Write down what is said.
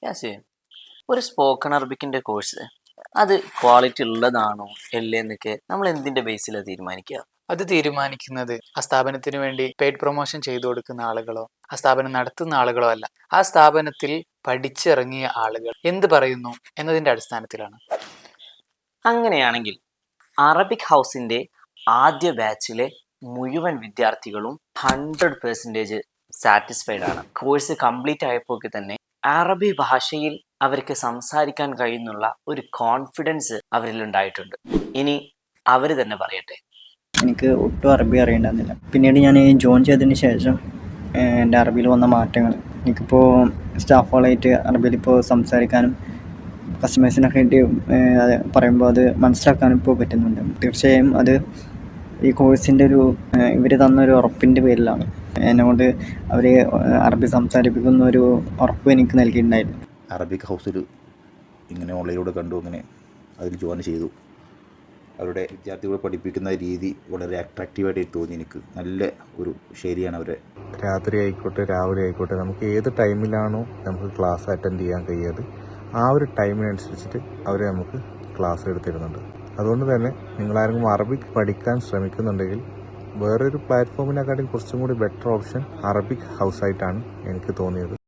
യാസി, ഒരു spoken അറബിക്കിന്റെ course അത് quality ഉള്ളതാണോ അല്ലേ എന്നൊക്കെ നമ്മൾ എന്തിന്റെ ബേസിലാണ് തീരുമാനിക്കുക? അത് തീരുമാനിക്കുന്നത് ആ സ്ഥാപനത്തിന് വേണ്ടി പെയ്ഡ് പ്രൊമോഷൻ ചെയ്തു കൊടുക്കുന്ന ആളുകളോ ആ സ്ഥാപനം നടത്തുന്ന ആളുകളോ അല്ല. ആ സ്ഥാപനത്തിൽ പഠിച്ചിറങ്ങിയ ആളുകൾ എന്ത് പറയുന്നു എന്നതിന്റെ അടിസ്ഥാനത്തിലാണ്. അങ്ങനെയാണെങ്കിൽ അറബിക് ഹൗസിന്റെ ആദ്യ ബാച്ചിലെ മുഴുവൻ വിദ്യാർത്ഥികളും 100% സാറ്റിസ്ഫൈഡ് ആണ്. കോഴ്സ് കംപ്ലീറ്റ് ആയപ്പോൾ തന്നെ അറബി ഭാഷയിൽ അവർക്ക് സംസാരിക്കാൻ കഴിയുന്നുള്ള ഒരു കോൺഫിഡൻസ് അവരിൽ ഉണ്ടായിട്ടുണ്ട്. ഇനി അവർ തന്നെ പറയട്ടെ. എനിക്ക് ഒട്ടും അറബി അറിയണ്ടായിരുന്നില്ല. പിന്നീട് ഞാൻ ജോയിൻ ചെയ്തതിന് ശേഷം എൻ്റെ അറബിയിൽ വന്ന മാറ്റങ്ങൾ, എനിക്കിപ്പോൾ സ്റ്റാഫുകളായിട്ട് അറബിയിൽ ഇപ്പോൾ സംസാരിക്കാനും കസ്റ്റമേഴ്സിനൊക്കെ ആയിട്ട് പറയുമ്പോൾ അത് മനസ്സിലാക്കാനും ഇപ്പോൾ പറ്റുന്നുണ്ട്. തീർച്ചയായും അത് ഈ കോഴ്സിൻ്റെ ഇവർ തന്നൊരു ഉറപ്പിൻ്റെ പേരിലാണ്. എന്നെക്കൊണ്ട് അവർ അറബി സംസാരിപ്പിക്കുന്ന ഒരു ഉറപ്പ് എനിക്ക് നൽകിയിട്ടുണ്ടായിരുന്നു. അറബിക് ഹൗസിൽ ഇങ്ങനെ ഓൺലൈനിലൂടെ കണ്ടു, അങ്ങനെ അതിൽ ജോയിൻ ചെയ്തു. അവരുടെ വിദ്യാർത്ഥികളെ പഠിപ്പിക്കുന്ന രീതി വളരെ അട്രാക്റ്റീവായിട്ട് തോന്നി. എനിക്ക് നല്ല ഒരു ശൈലിയാണ് അവരെ. രാത്രി ആയിക്കോട്ടെ രാവിലെ ആയിക്കോട്ടെ, നമുക്ക് ഏത് ടൈമിലാണോ നമുക്ക് ക്ലാസ് അറ്റൻഡ് ചെയ്യാൻ കഴിയാത് ആ ഒരു ടൈമിനനുസരിച്ചിട്ട് അവർ നമുക്ക് ക്ലാസ് എടുത്തിരുന്നുണ്ട്. അതുകൊണ്ട് തന്നെ നിങ്ങളാരെങ്കിലും അറബിക് പഠിക്കാൻ ശ്രമിക്കുന്നുണ്ടെങ്കിൽ വേറൊരു പ്ലാറ്റ്ഫോമിനെക്കാട്ടിലും കുറച്ചും കൂടി ബെറ്റർ ഓപ്ഷൻ അറബിക് ഹൗസായിട്ടാണ് എനിക്ക് തോന്നിയത്.